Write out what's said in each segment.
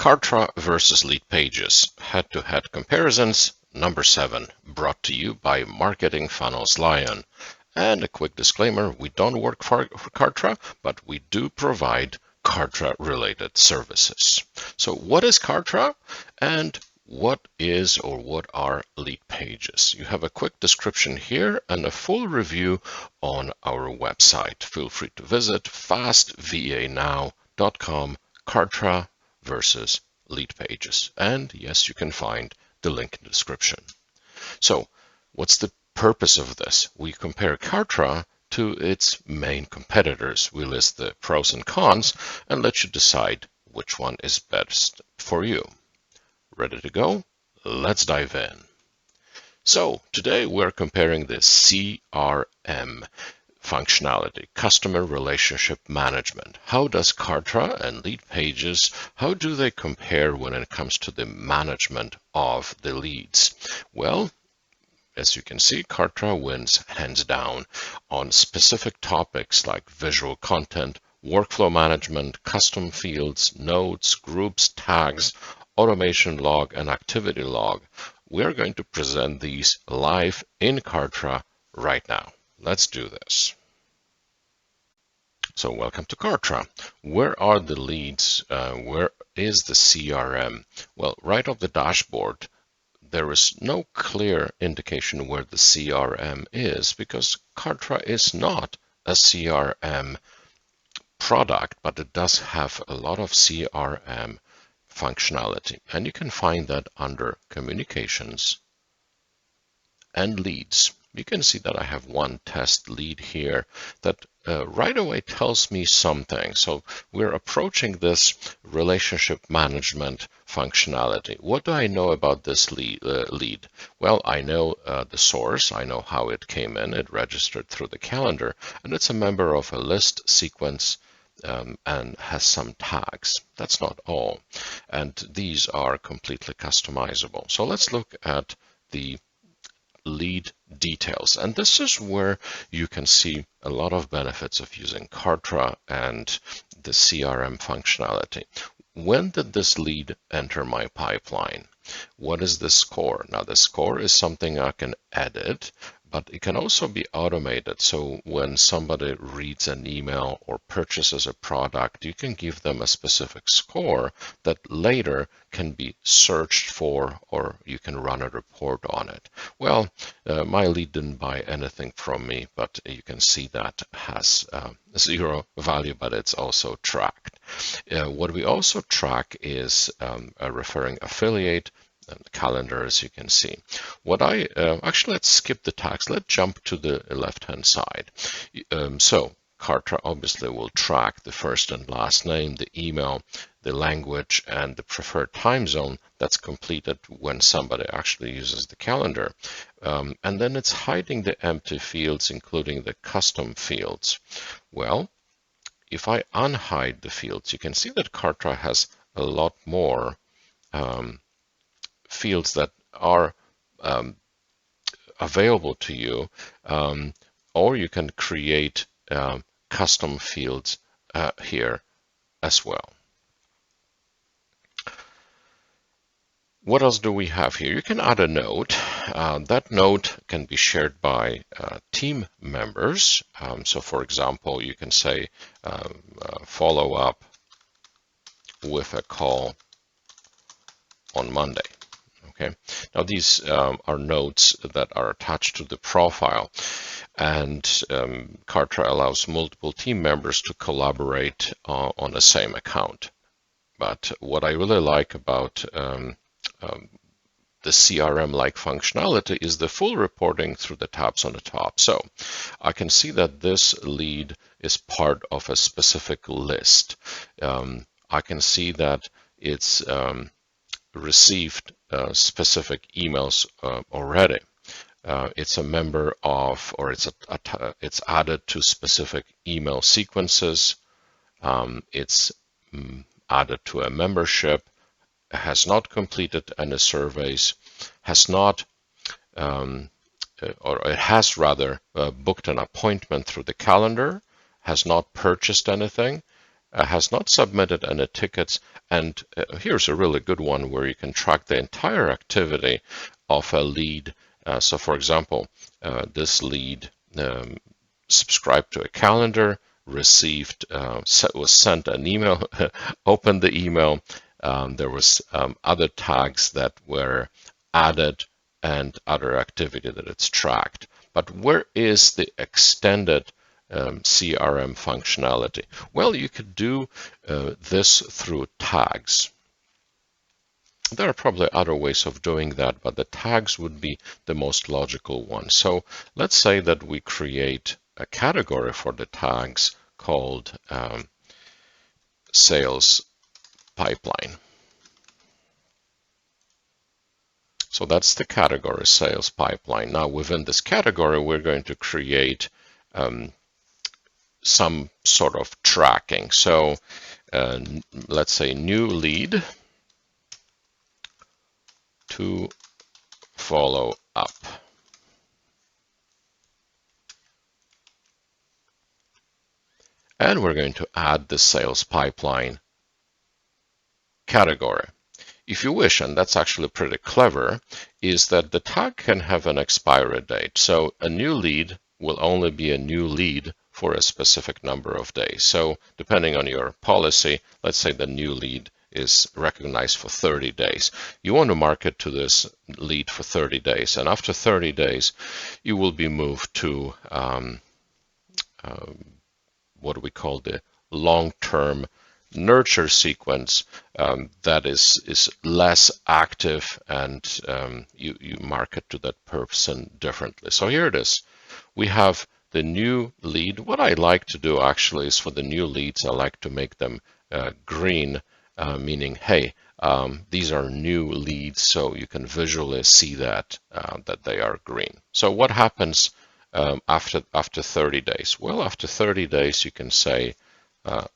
Kartra versus LeadPages, head-to-head comparisons, number 7, brought to you by Marketing Funnels Lion. And a quick disclaimer, we don't work for Kartra, but we do provide Kartra-related services. So what is Kartra and what are LeadPages? You have a quick description here and a full review on our website. Feel free to visit fastvanow.com, Kartra versus LeadPages. And yes, you can find the link in the description. So what's the purpose of this? We compare Kartra to its main competitors. We list the pros and cons and let you decide which one is best for you. Ready to go? Let's dive in. So today we're comparing the CRM functionality, customer relationship management. How does Kartra and LeadPages, how do they compare when it comes to the management of the leads? Well, as you can see, Kartra wins hands down on specific topics like visual content, workflow management, custom fields, notes, groups, tags, automation log, and activity log. We're going to present these live in Kartra right now. Let's do this. So welcome to Kartra. Where are the leads? Where is the CRM? Well, right off the dashboard, there is no clear indication where the CRM is because Kartra is not a CRM product, but it does have a lot of CRM functionality. And you can find that under Communications and Leads. You can see that I have one test lead here that right away tells me something. So we're approaching this relationship management functionality. What do I know about this lead? Well, I know the source. I know how it came in. It registered through the calendar, and it's a member of a list sequence and has some tags. That's not all. And these are completely customizable. So let's look at the lead details. And this is where you can see a lot of benefits of using Kartra and the CRM functionality. When did this lead enter my pipeline? What is the score? Now, the score is something I can edit, but it can also be automated. So when somebody reads an email or purchases a product, you can give them a specific score that later can be searched for, or you can run a report on it. Well, my lead didn't buy anything from me, but you can see that has 0 value, but it's also tracked. What we also track is a referring affiliate, calendar, as you can see. Actually, let's skip the tags. Let's jump to the left-hand side. So Kartra obviously will track the first and last name, the email, the language, and the preferred time zone that's completed when somebody actually uses the calendar. And then it's hiding the empty fields, including the custom fields. Well, if I unhide the fields, you can see that Kartra has a lot more fields that are available to you, or you can create custom fields here as well. What else do we have here? You can add a note. That note can be shared by team members. So for example, you can say follow up with a call on Monday. Okay. Now these are notes that are attached to the profile, and Kartra allows multiple team members to collaborate on the same account. But what I really like about the CRM-like functionality is the full reporting through the tabs on the top. So I can see that this lead is part of a specific list. I can see that it's received specific emails already. It's a member of, or it's added to specific email sequences. It's added to a membership, has not completed any surveys, has not, or it has rather booked an appointment through the calendar, has not purchased anything, has not submitted any tickets, and here's a really good one where you can track the entire activity of a lead. So for example, this lead subscribed to a calendar, received, was sent an email, opened the email. There was other tags that were added and other activity that it's tracked. But where is the extended CRM functionality? Well, you could do this through tags. There are probably other ways of doing that, but the tags would be the most logical one. So let's say that we create a category for the tags called sales pipeline. So that's the category, sales pipeline. Now within this category, we're going to create some sort of tracking. So let's say new lead to follow up. And we're going to add the sales pipeline category. If you wish, and that's actually pretty clever, is that the tag can have an expiry date. So a new lead will only be a new lead for a specific number of days. So depending on your policy, let's say the new lead is recognized for 30 days. You want to market to this lead for 30 days. And after 30 days, you will be moved to what we call the long-term nurture sequence that is less active, and you market to that person differently. So here it is. We have the new lead. What I like to do actually is for the new leads, I like to make them green, meaning, hey, these are new leads, so you can visually see that that they are green. So what happens after 30 days? Well, after 30 days, you can say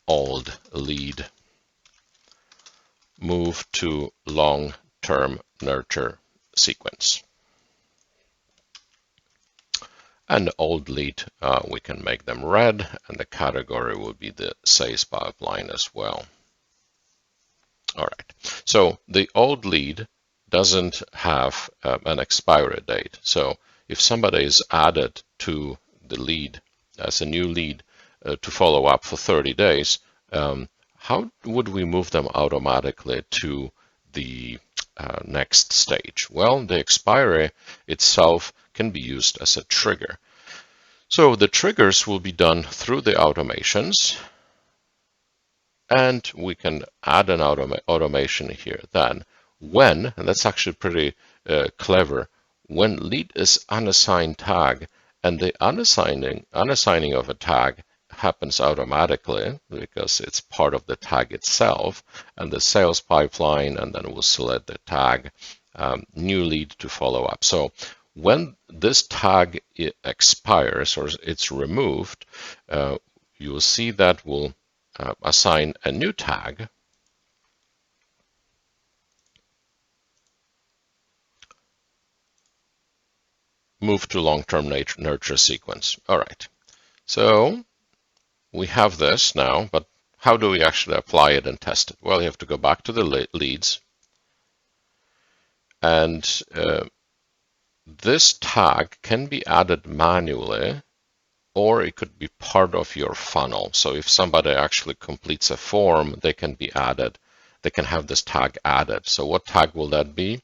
old lead move to long-term nurture sequence. And the old lead, we can make them red, and the category will be the sales pipeline as well. All right, so the old lead doesn't have an expiry date. So if somebody is added to the lead as a new lead to follow up for 30 days, how would we move them automatically to the next stage? Well, the expiry itself can be used as a trigger. So the triggers will be done through the automations, and we can add an automation here. Then when, and that's actually pretty clever, when lead is unassigned tag, and the unassigning of a tag happens automatically because it's part of the tag itself, and the sales pipeline, and then we'll select the tag new lead to follow up. So when this tag expires or it's removed, you will see that we'll assign a new tag. Move to long-term nurture sequence. All right. So we have this now, but how do we actually apply it and test it? Well, you have to go back to the leads. And this tag can be added manually, or it could be part of your funnel. So if somebody actually completes a form, they can be added. They can have this tag added. So what tag will that be?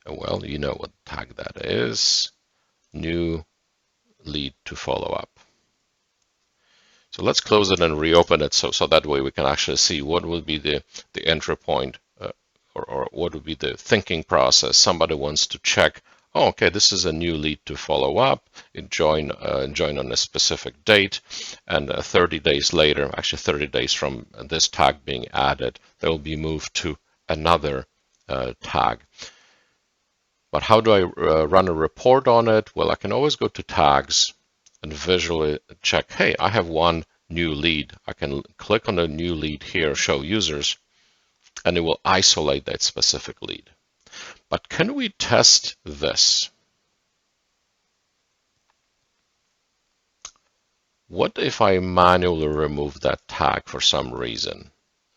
Well, you know what tag that is. New lead to follow up. So let's close it and reopen it so that way we can actually see what will be the entry point or what would be the thinking process. Somebody wants to check, oh, okay, this is a new lead to follow up. It join on a specific date, and 30 days later, actually 30 days from this tag being added, they will be moved to another tag. But how do I run a report on it? Well, I can always go to tags and visually check, hey, I have one new lead. I can click on the new lead here, show users, and it will isolate that specific lead. But can we test this? What if I manually remove that tag for some reason?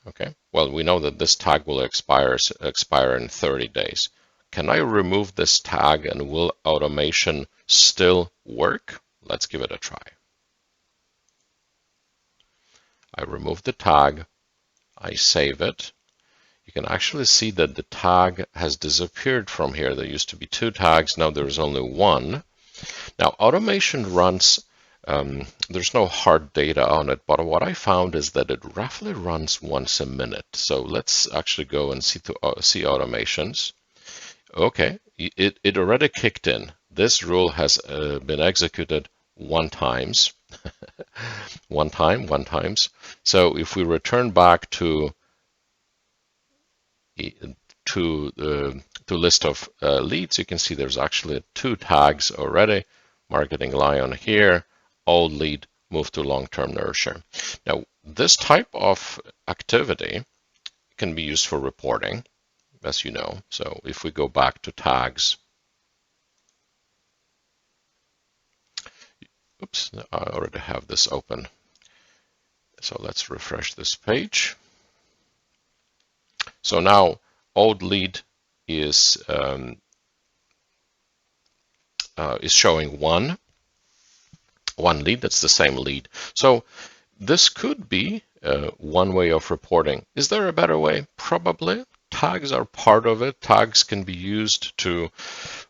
Okay, well, we know that this tag will expire in 30 days. Can I remove this tag and will automation still work? Let's give it a try. I remove the tag, I save it. You can actually see that the tag has disappeared from here. There used to be 2 tags, now there's only 1. Now, automation runs, there's no hard data on it, but what I found is that it roughly runs once a minute. So let's actually go and see automations. Okay, it already kicked in. This rule has been executed 1 times. one times. So if we return back to list of leads, you can see there's actually 2 tags already. Marketing Lion here, old lead, move to long-term nurture. Now, this type of activity can be used for reporting, as you know. So if we go back to tags, oops, I already have this open. So let's refresh this page. So now old lead is showing one lead. That's the same lead. So this could be one way of reporting. Is there a better way? Probably. Tags are part of it. Tags can be used to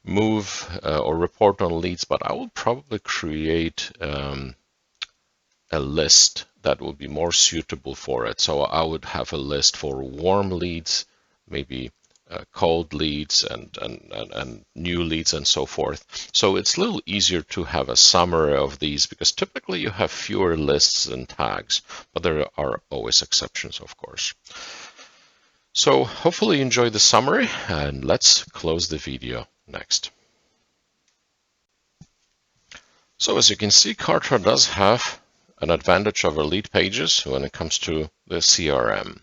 move or report on leads, but I would probably create a list that would be more suitable for it. So I would have a list for warm leads, maybe cold leads and new leads and so forth. So it's a little easier to have a summary of these because typically you have fewer lists and tags, but there are always exceptions, of course. So hopefully you enjoyed the summary, and let's close the video next. So as you can see, Kartra does have an advantage over LeadPages when it comes to the CRM.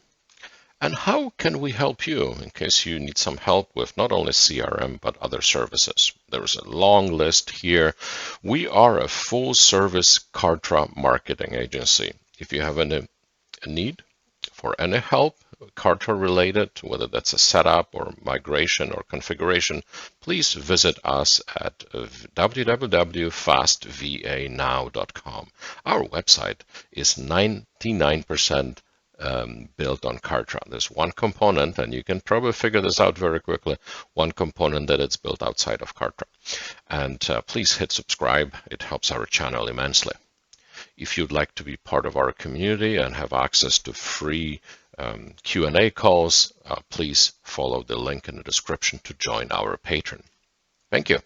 And how can we help you in case you need some help with not only CRM, but other services? There's a long list here. We are a full service Kartra marketing agency. If you have a need for any help, Kartra related, whether that's a setup or migration or configuration, please visit us at www.fastvanow.com. Our website is 99% built on Kartra. There's one component, and you can probably figure this out very quickly, one component that it's built outside of Kartra. And please hit subscribe. It helps our channel immensely. If you'd like to be part of our community and have access to free Q&A calls, please follow the link in the description to join our Patreon. Thank you.